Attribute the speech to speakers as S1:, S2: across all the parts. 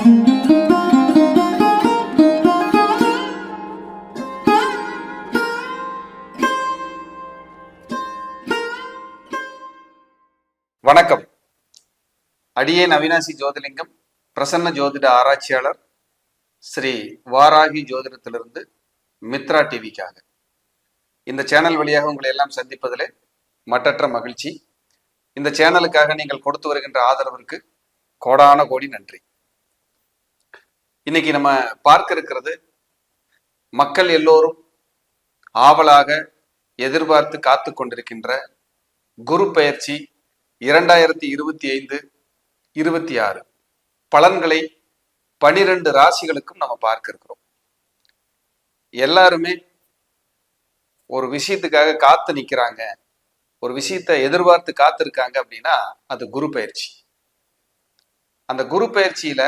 S1: வணக்கம். அடியேன் அவினாசி ஜோதிலிங்கம், பிரசன்ன ஜோதிட ஆராய்ச்சியாளர், ஸ்ரீ வாராகி ஜோதிடத்திலிருந்து மித்ரா டிவிக்காக இந்த சேனல் வழியாக உங்களை எல்லாம் சந்திப்பதிலே மற்றற்ற மகிழ்ச்சி. இந்த சேனலுக்காக நீங்கள் கொடுத்து வருகின்ற ஆதரவிற்கு கோடான கோடி நன்றி. இன்னைக்கு நம்ம பார்க்க இருக்கிறது, மக்கள் எல்லோரும் ஆவலாக எதிர்பார்த்து காத்து கொண்டிருக்கின்ற குரு பெயர்ச்சி 2025-26 பலன்களை 12 ராசிகளுக்கும் நம்ம பார்க்க இருக்கிறோம். எல்லாருமே ஒரு விஷயத்துக்காக காத்து நிக்கிறாங்க, ஒரு விஷயத்தை எதிர்பார்த்து காத்திருக்காங்க அப்படின்னா அது குரு பெயர்ச்சி. அந்த குரு பெயர்ச்சியில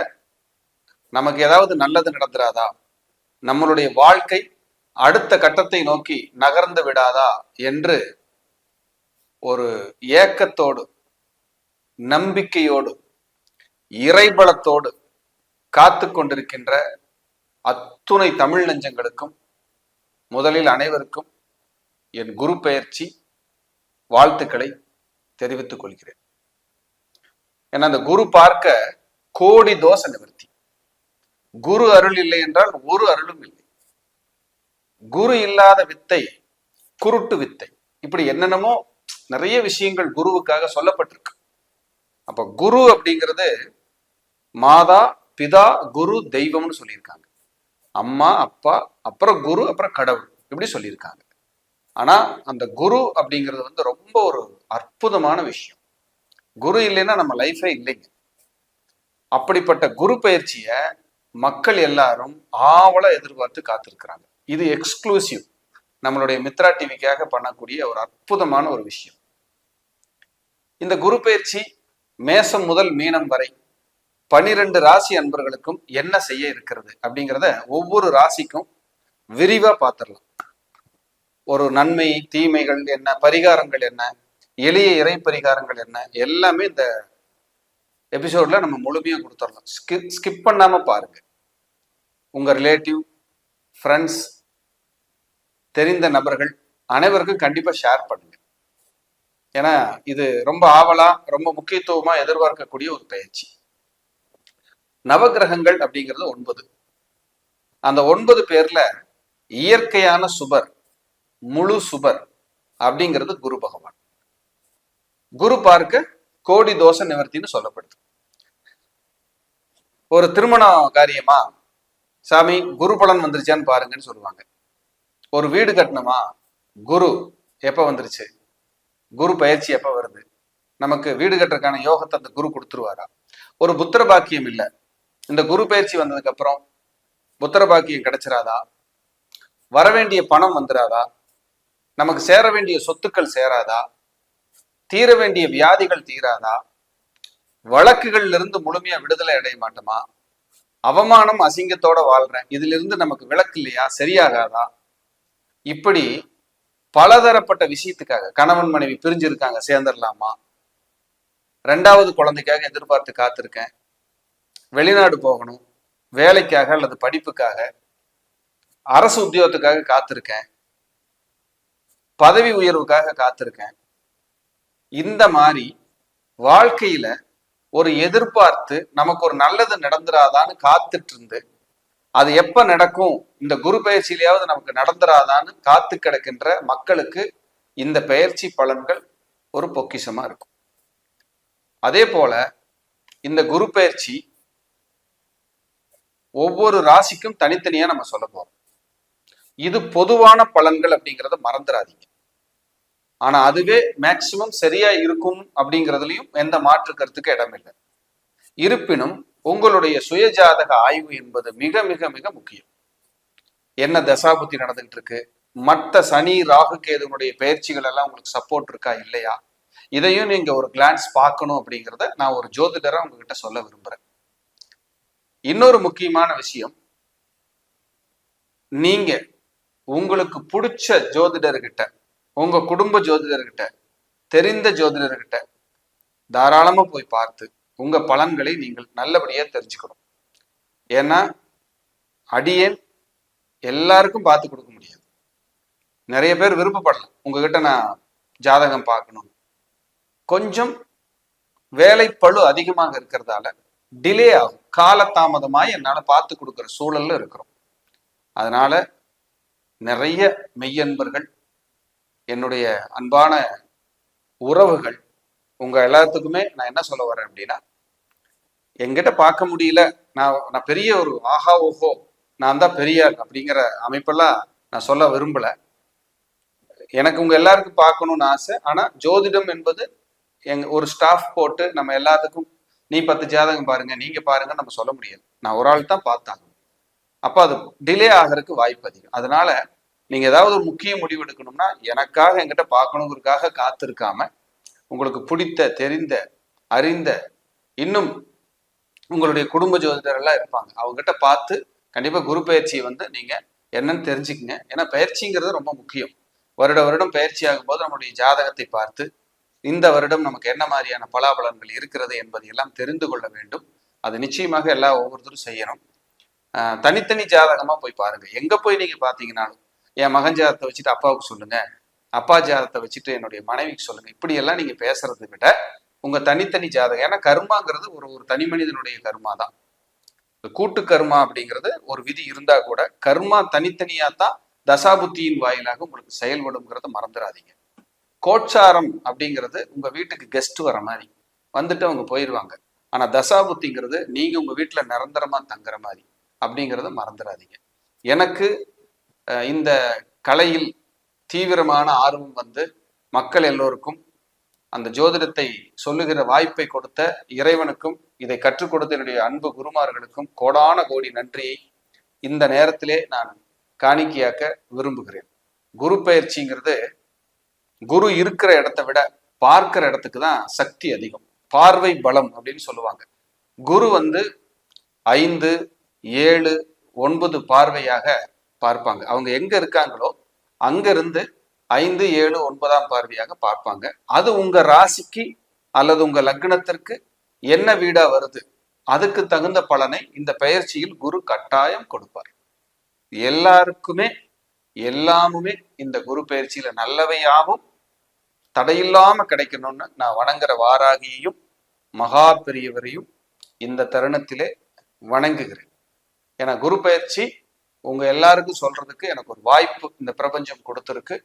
S1: நமக்கு ஏதாவது நல்லது நடந்துராதா, நம்மளுடைய வாழ்க்கை அடுத்த கட்டத்தை நோக்கி நகர்ந்து விடாதா என்று ஒரு ஏக்கத்தோடு, நம்பிக்கையோடு, இறைபலத்தோடு காத்து கொண்டிருக்கின்ற அத்துணை தமிழ் நெஞ்சங்களுக்கும் முதலில் அனைவருக்கும் என் குரு பெயர்ச்சி வாழ்த்துக்களை தெரிவித்துக் கொள்கிறேன். ஏன்னா அந்த குரு பார்க்க கோடி தோஷ நிவர்த்தி. குரு அருள் இல்லை என்றால் ஒரு அருளும் இல்லை. குரு இல்லாத வித்தை குருட்டு வித்தை. இப்படி என்னென்னமோ நிறைய விஷயங்கள் குருவுக்காக சொல்லப்பட்டிருக்கு. அப்ப குரு அப்படிங்கிறது மாதா பிதா குரு தெய்வம்னு சொல்லியிருக்காங்க. அம்மா அப்பா அப்புறம் குரு அப்புறம் கடவுள் இப்படி சொல்லியிருக்காங்க. ஆனா அந்த குரு அப்படிங்கிறது ரொம்ப ஒரு அற்புதமான விஷயம். குரு இல்லைன்னா நம்ம லைஃபே இல்லைங்க. அப்படிப்பட்ட குரு பயிற்சிய மக்கள் எல்லாரும் ஆவல எதிர்பார்த்து காத்திருக்கிறாங்க. இது எக்ஸ்க்ளூசிவ் நம்மளுடைய மித்ரா டிவிக்காக பண்ணக்கூடிய ஒரு அற்புதமான ஒரு விஷயம். இந்த குரு பயிற்சி மேசம் முதல் மீனம் வரை 12 ராசி அன்பர்களுக்கும் என்ன செய்ய இருக்கிறது அப்படிங்கிறத ஒவ்வொரு ராசிக்கும் விரிவா பார்த்துடலாம். ஒரு நன்மை தீமைகள் என்ன, பரிகாரங்கள் என்ன, எளிய இறை பரிகாரங்கள் என்ன, எல்லாமே இந்த எபிசோட்ல நம்ம முழுமையா கொடுத்துடலாம். ஸ்கிப் பண்ணாம பாருங்க. உங்க ரிலேட்டிவ், ஃப்ரெண்ட்ஸ், தெரிந்த நபர்கள் அனைவருக்கும் கண்டிப்பா ஷேர் பண்ணுங்க. ஏன்னா இது ரொம்ப ஆவலா, ரொம்ப முக்கியத்துவமா எதிர்பார்க்கக்கூடிய ஒரு பயிற்சி. நவகிரகங்கள் அப்படிங்கிறது 9. அந்த 9 பேர்ல இயற்கையான சுபர், முழு சுபர் அப்படிங்கிறது குரு பகவான். குரு பார்க்க கோடி தோஷ நிவர்த்தின்னு சொல்லப்படுது. ஒரு திருமண காரியமா, சாமி குரு பலன் வந்துருச்சான்னு பாருங்கன்னு சொல்லுவாங்க. ஒரு வீடு கட்டணுமா, குரு எப்ப வந்துருச்சு, குரு பயிற்சி எப்ப வருது, நமக்கு வீடு கட்டுறதுக்கான யோகத்தை அந்த குரு கொடுத்துருவாரா? ஒரு புத்திர பாக்கியம் இல்லை, இந்த குரு பயிற்சி வந்ததுக்கு அப்புறம் புத்திர பாக்கியம் கிடைச்சிராதா? வரவேண்டிய பணம் வந்துராதா? நமக்கு சேர வேண்டிய சொத்துக்கள் சேராதா? தீர வேண்டிய வியாதிகள் தீராதா? வழக்குகள்ல இருந்து முழுமையா விடுதலை அடைய மாட்டோமா? அவமானம் அசிங்கத்தோட வாழ்றேன், இதுல இருந்து நமக்கு விலக்கு இல்லையா, சரியாகாதா? இப்படி பலதரப்பட்ட விஷயத்துக்காக, கணவன் மனைவி பிரிஞ்சிருக்காங்க, சேர்ந்துடலாமா? 2வது குழந்தைக்காக எதிர்பார்த்து காத்திருக்கேன், வெளிநாடு போகணும், வேலைக்காக அல்லது படிப்புக்காக, அரசு உத்தியோகத்துக்காக காத்திருக்கேன், பதவி உயர்வுக்காக காத்திருக்கேன். இந்த மாதிரி வாழ்க்கையில ஒரு எதிர்பார்த்து நமக்கு ஒரு நல்லது நடந்துராதான்னு காத்துட்டு இருந்து, அது எப்ப நடக்கும், இந்த குரு பயிற்சியிலேயாவது நமக்கு நடந்துராதான்னு காத்து கிடக்கின்ற மக்களுக்கு இந்த பயிற்சி பலன்கள் ஒரு பொக்கிஷமா இருக்கும். அதே போல இந்த குரு பயிற்சி ஒவ்வொரு ராசிக்கும் தனித்தனியா நம்ம சொல்ல போறோம். இது பொதுவான பலன்கள் அப்படிங்கிறத மறந்துடாதீங்க. ஆனா அதுவே மேக்சிமம் சரியா இருக்கும் அப்படிங்கிறதுலயும் எந்த மாற்று கருத்துக்கு இடம் இல்லை. இருப்பினும் உங்களுடைய சுயஜாதக ஆய்வு என்பது மிக மிக மிக முக்கியம். என்ன தசாபுத்தி நடந்துகிட்டு இருக்கு, மற்ற சனி ராகு கேதுனுடைய பயிற்சிகள் எல்லாம் உங்களுக்கு சப்போர்ட் இருக்கா இல்லையா, இதையும் நீங்க ஒரு கிளான்ஸ் பார்க்கணும் அப்படிங்கிறத நான் ஒரு ஜோதிடரா உங்ககிட்ட சொல்ல விரும்புறேன். இன்னொரு முக்கியமான விஷயம், நீங்க உங்களுக்கு பிடிச்ச ஜோதிடர்கிட்ட, உங்க குடும்ப ஜோதிடர்கிட்ட, தெரிந்த ஜோதிடர்கிட்ட தாராளமா போய் பார்த்து உங்க பலன்களை நீங்கள் நல்லபடியா தெரிஞ்சுக்கணும். ஏன்னா அடியேன் எல்லாருக்கும் பார்த்து கொடுக்க முடியாது. நிறைய பேர் விருப்பப்படலாம் உங்ககிட்ட நான் ஜாதகம் பார்க்கணும். கொஞ்சம் வேலைப்பளு அதிகமாக இருக்கிறதால டிலே ஆகும், காலதாமதமாய் என்னால் பார்த்து கொடுக்குற சூழல்ல இருக்கிறோம். அதனால நிறைய மெய்யன்பர்கள், என்னுடைய அன்பான உறவுகள், உங்க எல்லாத்துக்குமே நான் என்ன சொல்ல வரேன் அப்படின்னா, என்கிட்ட பார்க்க முடியல, நான் பெரிய ஒரு ஆஹா ஓஹோ நான் தான் பெரிய அப்படிங்கிற அமைப்பெல்லாம் நான் சொல்ல விரும்பல. எனக்கு உங்க எல்லாருக்கும் பார்க்கணும்னு ஆசை. ஆனா ஜோதிடம் என்பது ஒரு ஸ்டாஃப் போட்டு நம்ம எல்லாத்துக்கும் நீ 10 ஜாதகம் பாருங்க, நீங்க பாருங்க நம்ம சொல்ல முடியாது. நான் ஒரு ஆள் தான் பார்த்தாங்க. அப்ப அது டிலே ஆகிறதுக்கு வாய்ப்பு அதிகம். அதனால நீங்க ஏதாவது ஒரு முக்கிய முடிவு எடுக்கணும்னா எனக்காக என்கிட்ட பார்க்கணுங்கிறதுக்காக காத்திருக்காம, உங்களுக்கு பிடித்த, தெரிந்த, அறிந்த, இன்னும் உங்களுடைய குடும்ப ஜோதிடர் எல்லாம் இருப்பாங்க, அவங்ககிட்ட பார்த்து கண்டிப்பா குரு பயிற்சியை நீங்க என்னன்னு தெரிஞ்சுக்குங்க. ஏன்னா பயிற்சிங்கிறது ரொம்ப முக்கியம். வருடம் பயிற்சி ஆகும் போது நம்முடைய ஜாதகத்தை பார்த்து இந்த வருடம் நமக்கு என்ன மாதிரியான பலாபலன்கள் இருக்கிறது என்பதை எல்லாம் தெரிந்து கொள்ள வேண்டும். அது நிச்சயமாக ஒவ்வொருத்தரும் செய்யணும். தனித்தனி ஜாதகமா போய் பாருங்க. எங்க போய் நீங்க பாத்தீங்கன்னாலும் என் மகன் ஜாதகத்தை வச்சுட்டு அப்பாவுக்கு சொல்லுங்க, அப்பா ஜாதகத்தை வச்சுட்டு என்னுடைய மனைவிக்கு சொல்லுங்க, இப்படி எல்லாம் நீங்க பேசுறதை விட உங்க தனித்தனி ஜாதகம், ஏன்னா கர்மாங்கிறது ஒரு தனி மனிதனுடைய கர்மா தான். கூட்டு கர்மா அப்படிங்கிறது ஒரு விதி இருந்தா கூட கர்மா தனித்தனியா தான் தசாபுத்தியின் வாயிலாக உங்களுக்கு செயல்படுங்கிறத மறந்துடாதீங்க. கோட்சாரம் அப்படிங்கிறது உங்க வீட்டுக்கு கெஸ்ட் வர மாதிரி வந்துட்டு அவங்க போயிடுவாங்க. ஆனா தசாபுத்திங்கிறது நீங்க உங்க வீட்டுல நிரந்தரமா தங்குற மாதிரி அப்படிங்கிறத மறந்துடாதீங்க. எனக்கு இந்த கலையில் தீவிரமான ஆர்வம் மக்கள் எல்லோருக்கும் அந்த ஜோதிடத்தை சொல்லுகிற வாய்ப்பை கொடுத்த இறைவனுக்கும் இதை கற்றுக் கொடுத்த என்னுடைய அன்பு குருமார்களுக்கும் கோடான கோடி நன்றியை இந்த நேரத்திலே நான் காணிக்கையாக்க விரும்புகிறேன். குரு பயிற்சிங்கிறது குரு இருக்கிற இடத்தை விட பார்க்கிற இடத்துக்கு தான் சக்தி அதிகம். பார்வை பலம் அப்படின்னு சொல்லுவாங்க. குரு 5, 7, 9 பார்வையாக பார்ப்பாங்க. அவங்க எங்க இருக்காங்களோ அங்க இருந்து 5, 7, 9ஆம் பார்வையாக பார்ப்பாங்க. அது உங்க ராசிக்கு அல்லது உங்க லக்னத்திற்கு என்ன வீடா வருது, அதுக்கு தகுந்த பலனை இந்த பயிற்சியில் குரு கட்டாயம் கொடுப்பார். எல்லாருக்குமே எல்லாமுமே இந்த குரு பயிற்சியில நல்லவையாகவும் தடையில்லாம கிடைக்கணும்னு நான் வணங்குற வாராகியையும் மகா பெரியவரையும் இந்த தருணத்திலே வணங்குகிறேன். ஏன்னா குரு பயிற்சி உங்க எல்லாருக்கும் சொல்றதுக்கு எனக்கு ஒரு வாய்ப்பு இந்த பிரபஞ்சம் கொடுத்திருக்கு.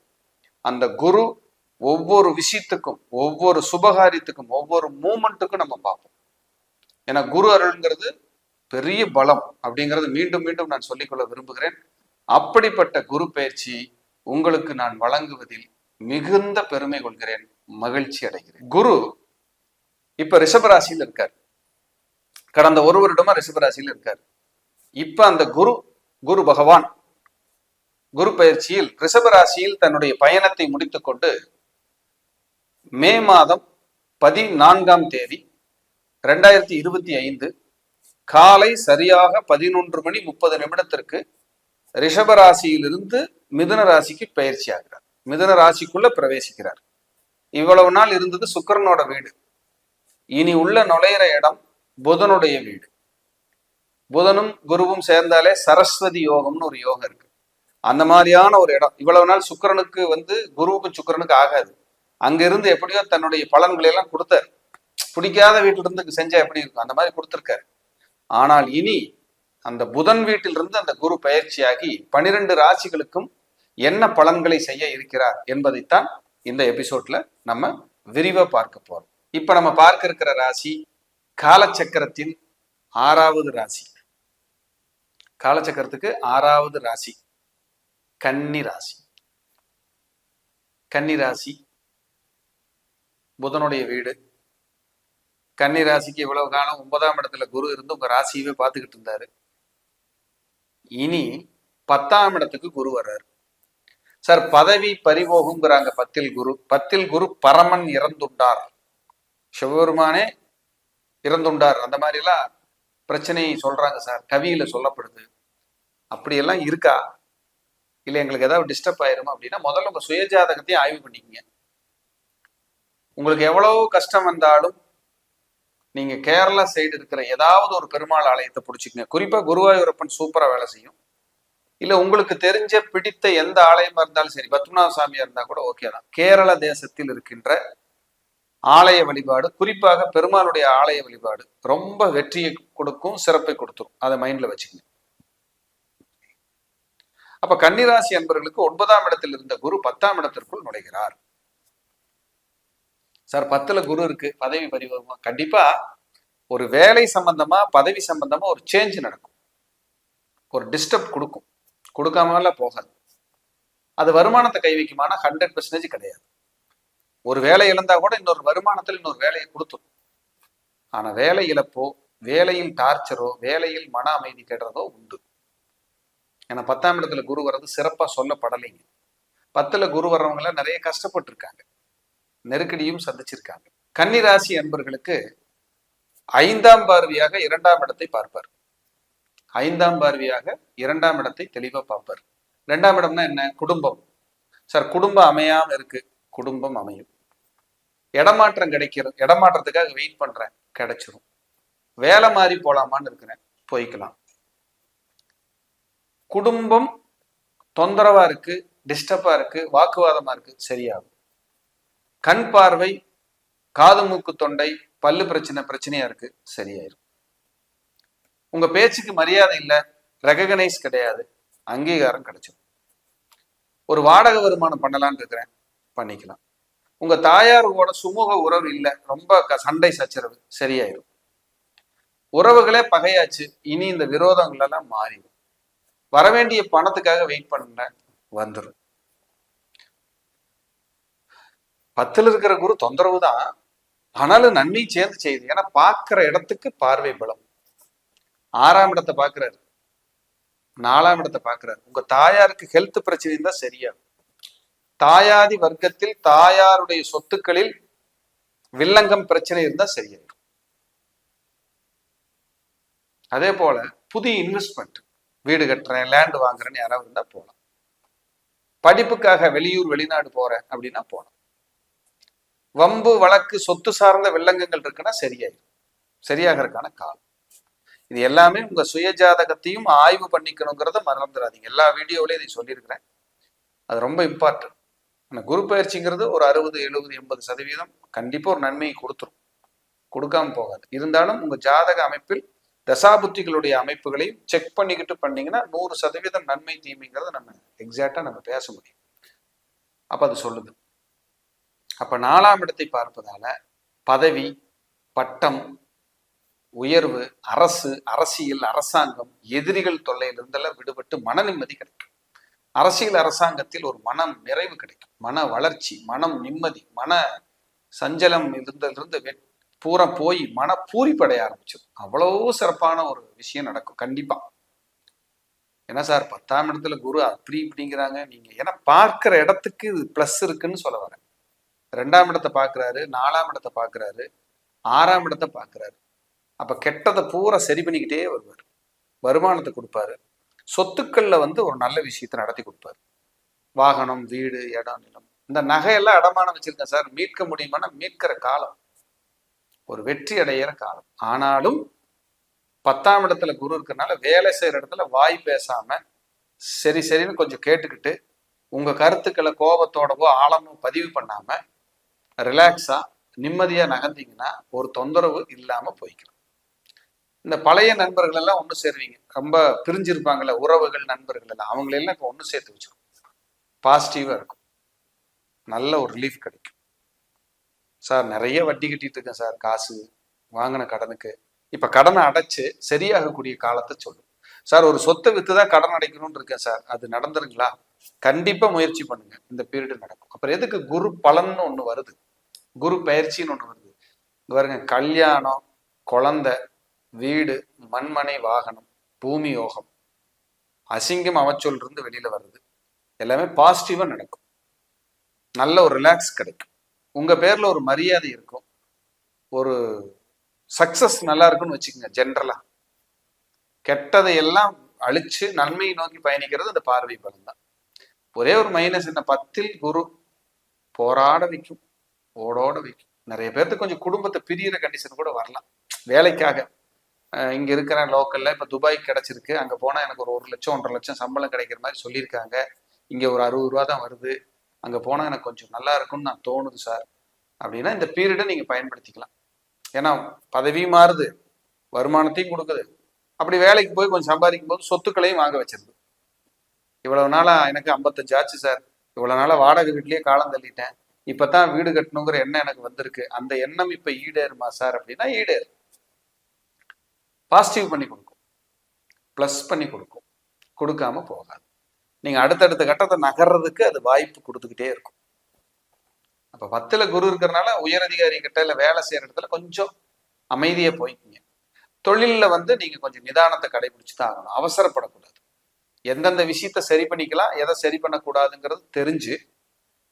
S1: அந்த குரு ஒவ்வொரு விஷயத்துக்கும், ஒவ்வொரு சுபகாரியத்துக்கும், ஒவ்வொரு மூமெண்ட்டுக்கும் நம்ம பார்ப்போம். ஏன்னா குரு அருள்ங்கிறது பெரிய பலம் அப்படிங்கிறது மீண்டும் மீண்டும் நான் சொல்லிக்கொள்ள விரும்புகிறேன். அப்படிப்பட்ட குரு பயிற்சி உங்களுக்கு நான் வழங்குவதில் மிகுந்த பெருமை கொள்கிறேன், மகிழ்ச்சி அடைகிறேன். குரு இப்ப ரிஷபராசியில் இருக்கார். கடந்த ஒரு வருடமா ரிஷபராசியில் இருக்கார். இப்ப அந்த குரு பகவான் குரு பயிற்சியில் ரிஷபராசியில் தன்னுடைய பயணத்தை முடித்துக்கொண்டு மே மாதம் 14ஆம் தேதி 2025 காலை சரியாக 11:30 ரிஷபராசியிலிருந்து மிதுன ராசிக்கு பயிற்சி ஆகிறார். மிதுன ராசிக்குள்ள பிரவேசிக்கிறார். இவ்வளவு நாள் இருந்தது சுக்கிரனோட வீடு. இனி உள்ள நுழையிற இடம் புதனுடைய வீடு. புதனும் குருவும் சேர்ந்தாலே சரஸ்வதி யோகம்னு ஒரு யோகம் இருக்கு. அந்த மாதிரியான ஒரு இடம். இவ்வளவு நாள் சுக்கிரனுக்கு குருவுக்கும் சுக்கிரனுக்கு ஆகாது. அங்க இருந்து எப்படியோ தன்னுடைய பலன்களை எல்லாம் கொடுத்தாரு. பிடிக்காத வீட்டில இருந்து செஞ்சா எப்படி இருக்கும், அந்த மாதிரி கொடுத்திருக்காரு. ஆனால் இனி அந்த புதன் வீட்டிலிருந்து அந்த குரு பயிற்சியாகி 12 ராசிகளுக்கும் என்ன பலன்களை செய்ய இருக்கிறார் என்பதைத்தான் இந்த எபிசோட்ல நம்ம விரிவா பார்க்க போறோம். இப்ப நம்ம பார்க்க இருக்கிற ராசி காலச்சக்கரத்தின் 6வது ராசி. காலச்சக்கரத்துக்கு 6வது ராசி கன்னி ராசி. கன்னி ராசி புதனுடைய வீடு. கன்னி ராசிக்கு இவ்வளவு காலம் 9ஆம் இடத்துல குரு இருந்து உங்க ராசியவே பார்த்துக்கிட்டு இருந்தாரு. இனி 10ஆம் இடத்துக்கு குரு வர்றாரு. சார் பதவி பறிபோகுங்கிறாங்க. 10ல் குரு பரமன் இறந்துண்டார், சிவபெருமானே இறந்துண்டார், அந்த மாதிரி எல்லாம் பிரச்சனையை சொல்றாங்க சார், கவியில சொல்லப்படுது. அப்படியெல்லாம் இருக்கா, இல்லை எங்களுக்கு ஏதாவது டிஸ்டர்ப் ஆயிருமா அப்படின்னா முதல்ல உங்க சுயஜாதகத்தையும் ஆய்வு பண்ணிக்கங்க. உங்களுக்கு எவ்வளவு கஷ்டம் வந்தாலும் நீங்க கேரளா சைடு இருக்கிற ஏதாவது ஒரு பெருமாள் ஆலயத்தை பிடிச்சிக்கங்க. குறிப்பா குருவாயூரப்பன் சூப்பரா வேலை செய்யும். இல்ல உங்களுக்கு தெரிஞ்ச பிடித்த எந்த ஆலயமா இருந்தாலும் சரி, பத்மநாப சாமியா இருந்தா கூட ஓகே தான். கேரள தேசத்தில் இருக்கின்ற ஆலய வழிபாடு, குறிப்பாக பெருமாளுடைய ஆலய வழிபாடு ரொம்ப வெற்றியை கொடுக்கும், சிறப்பை கொடுத்துரும். அதை மைண்ட்ல வச்சுக்கங்க. அப்ப கன்னிராசி அன்பர்களுக்கு 9ஆம் இடத்தில் இருந்த குரு 10ஆம் இடத்திற்குள் நுழைகிறார். சார் 10ல குரு இருக்கு, பதவி பறிவுமா? கண்டிப்பா ஒரு வேலை சம்பந்தமா, பதவி சம்பந்தமா ஒரு சேஞ்ச் நடக்கும், ஒரு டிஸ்டர்ப் கொடுக்கும், கொடுக்காமல போகாது. அது வருமானத்தை கை வைக்குமானா 100% கிடையாது. ஒரு வேலை இழந்தா கூட இன்னொரு வருமானத்தில் இன்னொரு வேலையை கொடுத்துரும். ஆனா வேலை இழப்போ, வேலையில் டார்ச்சரோ, வேலையில் மன அமைதி கெடுறதோ உண்டு. ஏன்னா 10ஆம் இடத்துல குரு வர்றது சிறப்பா சொல்லப்படலைங்க. 10ல குரு வர்றவங்க நிறைய கஷ்டப்பட்டு இருக்காங்க, நெருக்கடியும் சந்திச்சிருக்காங்க. கன்னிராசி அன்பர்களுக்கு 5ஆம் பார்வையாக 2ஆம் இடத்தை பார்ப்பார். 5ஆம் பார்வையாக 2ஆம் இடத்தை தெளிவா பார்ப்பார். 2ஆம் இடம்னா என்ன? குடும்பம். சார் குடும்பம் அமையாம இருக்கு, குடும்பம் அமையும். இடமாற்றம் கிடைக்கிறது, இடமாற்றத்துக்காக வெயிட் பண்றேன், கிடைச்சிரும். வேலை மாறி போலாமான்னு இருக்கிறேன், போய்க்கலாம். குடும்பம் தொந்தரவா இருக்கு, டிஸ்டர்பா இருக்கு, வாக்குவாதமா இருக்கு, சரியாகும். கண் பார்வை, காது மூக்கு தொண்டை பல்லு பிரச்சனையா இருக்கு, சரியாயிரும். உங்க பேச்சுக்கு மரியாதை இல்லை, ரெகனைஸ் கிடையாது, அங்கீகாரம் கிடைச்சிடும். ஒரு வாடகை வருமானம் பண்ணலான்னு இருக்கிறேன், பண்ணிக்கலாம். உங்க தாயாரோட சுமூக உறவு இல்லை, ரொம்ப சண்டை சச்சரவு, சரியாயிரும். உறவுகளே பகையாச்சு, இனி இந்த விரோதங்கள் எல்லாம் மாறிடும். வரவேண்டிய பணத்துக்காக வெயிட் பண்ண வந்துடும். 10ல் இருக்கிற குரு தொந்தரவு தான், ஆனாலும் நன்மை சேர்ந்து செய்யுது. ஏன்னா பார்க்கிற இடத்துக்கு பார்வை பலம். 6ஆம் இடத்தை பார்க்கிறாரு, 4ஆம் இடத்தை பார்க்கிறாரு. உங்க தாயாருக்கு ஹெல்த் பிரச்சனை இருந்தா சரியாகும். தாயாதி வர்க்கத்தில் தாயாருடைய சொத்துக்களில் வில்லங்கம் பிரச்சனை இருந்தா சரியாயிடும். அதே போல புதிய இன்வெஸ்ட்மெண்ட், வீடு கட்டுறேன், லேண்ட் வாங்குறேன்னு யாராவது இருந்தா போகலாம். படிப்புக்காக வெளியூர் வெளிநாடு போறேன் அப்படின்னா போகலாம். வம்பு வழக்கு சொத்து சார்ந்த வில்லங்கங்கள் இருக்குன்னா சரியாயிடும், சரியாகிறதுக்கான காலம். இது எல்லாமே உங்க சுயஜாதகத்தையும் ஆய்வு பண்ணிக்கணுங்கிறத மறந்துடாதீங்க. எல்லா வீடியோவிலையும் இதை சொல்லியிருக்கிறேன், அது ரொம்ப இம்பார்ட்டன்ட். ஆனால் குரு பயிற்சிங்கிறது ஒரு 60, 70, 80% கண்டிப்பா ஒரு நன்மையை கொடுத்துரும், கொடுக்காம போகாது. இருந்தாலும் உங்க ஜாதக அமைப்பில் தசாபுத்திகளுடைய அமைப்புகளையும் செக் பண்ணிக்கிட்டு பண்ணீங்கன்னா 100% நன்மை தீமைங்கிறத நம்ம எக்ஸாக்டா நம்ம பேச முடியும். அப்ப அது சொல்லுது. அப்ப 4ஆம் இடத்தை பார்ப்பதால பதவி, பட்டம், உயர்வு, அரசு, அரசியல், அரசாங்கம், எதிரிகள் தொல்லையிலிருந்தெல்லாம் விடுபட்டு மன நிம்மதி கிடைக்கும். அரசியல் அரசாங்கத்தில் ஒரு மனம் நிறைவு கிடைக்கும், மன வளர்ச்சி, மனம் நிம்மதி, மன சஞ்சலம் இருந்ததிலிருந்து பூரா போய் மன பூரிப்படைய ஆரம்பிச்சிடும். அவ்வளவு சிறப்பான ஒரு விஷயம் நடக்கும் கண்டிப்பா. ஏன்னா சார் 10ஆம் இடத்துல குரு அப்படி இப்படிங்கிறாங்க நீங்க, ஏன்னா பார்க்கிற இடத்துக்கு பிளஸ் இருக்குன்னு சொல்ல வரேன். 2ஆம் இடத்தை பார்க்கிறாரு, 4ஆம் இடத்தை பார்க்கிறாரு, 6ஆம் இடத்தை பார்க்கிறாரு. அப்ப கெட்டதை பூரா சரி பண்ணிக்கிட்டே வருவார், வருமானத்தை கொடுப்பாரு, சொத்துக்கள்ல ஒரு நல்ல விஷயத்தை நடத்தி கொடுப்பாரு. வாகனம், வீடு, இடம், நிலம், இந்த நகையெல்லாம் அடமானம் வச்சிருக்கேன் சார், மீட்க முடியுமானா மீட்கிற காலம், ஒரு வெற்றி அடையிற காலம். ஆனாலும் 10ஆம் இடத்துல குரு இருக்கிறதுனால வேலை செய்யற இடத்துல வாய் பேசாம சரி சரின்னு கொஞ்சம் கேட்டுக்கிட்டு உங்க கருத்துக்களை கோபத்தோடவோ ஆழமோ பதிவு பண்ணாம ரிலாக்ஸா நிம்மதியா நகர்ந்தீங்கன்னா ஒரு தொந்தரவு இல்லாம போய்க்கலாம். இந்த பழைய நண்பர்கள் எல்லாம் ஒண்ணு சேருவீங்க, ரொம்ப பிரிஞ்சிருப்பாங்கல்ல உறவுகள், நண்பர்கள் எல்லாம், அவங்களெல்லாம் இப்போ ஒண்ணு சேர்த்து வச்சிருக்கும், பாசிட்டிவா இருக்கும், நல்ல ஒரு ரிலீஃப் கிடைக்கும். சார் நிறைய வட்டி கட்டிட்டு இருக்கேன் சார், காசு வாங்கின கடனுக்கு, இப்ப கடனை அடைச்சு சரியாகக்கூடிய காலத்தை சொல்லும். சார் ஒரு சொத்தை வித்துதான் கடன் அடைக்கணும்னு இருக்கேன் சார், அது நடந்துருங்களா? கண்டிப்பா முயற்சி பண்ணுங்க, இந்த பீரியடு நடக்கும். அப்புறம் எதுக்கு குரு பலன்னு ஒண்ணு வருது, குரு பயிற்சின்னு ஒண்ணு வருது பாருங்க. கல்யாணம், குழந்தை, வீடு, மண்மனை, வாகனம், பூமி யோகம், அசிங்கம் அவச்சொல் இருந்து வெளியில வருது, எல்லாமே பாசிட்டிவா நடக்கும். நல்ல ஒரு ரிலாக்ஸ் கிடைக்கும், உங்க பேர்ல ஒரு மரியாதை இருக்கும், ஒரு சக்சஸ் நல்லா இருக்குன்னு வச்சுக்கோங்க. ஜென்ரலா கெட்டதை எல்லாம் அழிச்சு நன்மையை நோக்கி பயணிக்கிறது இந்த பார்வை பலம் தான். ஒரே ஒரு மைனஸ் என்ன, 10ல் குரு போராட வைக்கும், ஓடோட வைக்கும். நிறைய பேர்த்துக்கு கொஞ்சம் குடும்பத்தை பிரியிற கண்டிஷன் கூட வரலாம். வேலைக்காக இங்க இருக்கிற லோக்கல்ல இப்ப துபாய் கிடைச்சிருக்கு, அங்க போனா எனக்கு ஒரு 1 லட்சம் 1.5 லட்சம் சம்பளம் கிடைக்கிற மாதிரி சொல்லியிருக்காங்க, இங்க ஒரு 60 ரூபா தான் வருது, அங்க போனா எனக்கு கொஞ்சம் நல்லா இருக்கும்னு நான் தோணுது சார் அப்படின்னா இந்த பீரியடை நீங்க பயன்படுத்திக்கலாம். ஏன்னா பதவி மாறுது, வருமானத்தையும் கொடுக்குது, அப்படி வேலைக்கு போய் கொஞ்சம் சம்பாதிக்கும் போது சொத்துக்களையும் வாங்க வச்சிருது. இவ்வளவு நாளா எனக்கு 55 ஆச்சு சார், இவ்வளவு நாளா வாடகை வீட்லயே காலம் தள்ளிட்டேன், இப்பதான் வீடு கட்டணுங்கிற எண்ணம் எனக்கு வந்திருக்கு, அந்த எண்ணம் இப்ப ஈடேறுமா சார் அப்படின்னா ஈடேறு. பாசிட்டிவ் பண்ணி கொடுக்கும், பிளஸ் பண்ணி கொடுக்கும், கொடுக்காம போகாது. நீங்க அடுத்தடுத்த கட்டத்தை நகர்றதுக்கு அது வாய்ப்பு கொடுத்துக்கிட்டே இருக்கும். அப்ப 10ல குரு இருக்கிறதுனால உயரதிகாரி கிட்ட இல்ல வேலை செய்யற இடத்துல கொஞ்சம் அமைதியா போய்க்குங்க. தொழில்ல நீங்க கொஞ்சம் நிதானத்தை கடைபிடிச்சு தான் ஆகணும், அவசரப்படக்கூடாது. எந்தெந்த விஷயத்த சரி பண்ணிக்கலாம், எதை சரி பண்ணக்கூடாதுங்கிறது தெரிஞ்சு,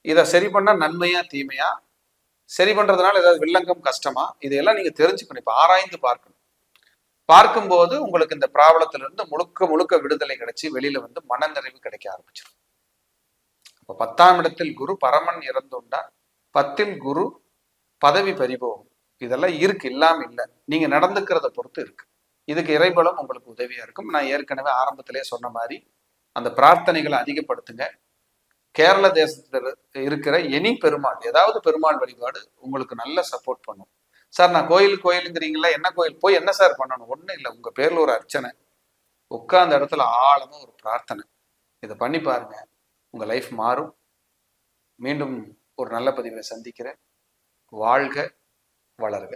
S1: இதை சரி பண்ணா நன்மையா தீமையா, சரி பண்றதுனால ஏதாவது வில்லங்கம் கஷ்டமா, இதையெல்லாம் நீங்க தெரிஞ்சுக்கணும். இப்ப ஆராய்ந்து பார்க்கணும். பார்க்கும்போது உங்களுக்கு இந்த பிராபலத்திலிருந்து முழுக்க முழுக்க விடுதலை கிடைச்சி வெளியில மனநிறைவு கிடைக்க ஆரம்பிச்சிடும். அப்ப 10ஆம் இடத்தில் குரு பரமன் இறந்துண்டா, 10ல் குரு பதவி பறிபோகும். இதெல்லாம் இருக்கு, இல்லாம இல்லை, நீங்க நடந்துக்கிறத பொறுத்து இருக்கு. இதுக்கு இறைபலம் உங்களுக்கு உதவியா இருக்கும். நான் ஏற்கனவே ஆரம்பத்திலே சொன்ன மாதிரி அந்த பிரார்த்தனைகளை அதிகப்படுத்துங்க. கேரள தேசத்துல இருக்கிற எனி பெருமாள், ஏதாவது பெருமாள் வழிபாடு உங்களுக்கு நல்ல சப்போர்ட் பண்ணும். சார் நான் கோயிலுங்கிறீங்களா, என்ன கோயில் போய் என்ன சார் பண்ணணும்? ஒன்றும் இல்லை, உங்க பேர்ல ஒரு அர்ச்சனை, உட்கார்ந்த இடத்துல ஆழமா ஒரு பிரார்த்தனை, இதை பண்ணி பாருங்க, உங்க லைஃப் மாறும். மீண்டும் ஒரு நல்ல பதிவை சந்திக்கிறேன். வாழ்க வளர்க.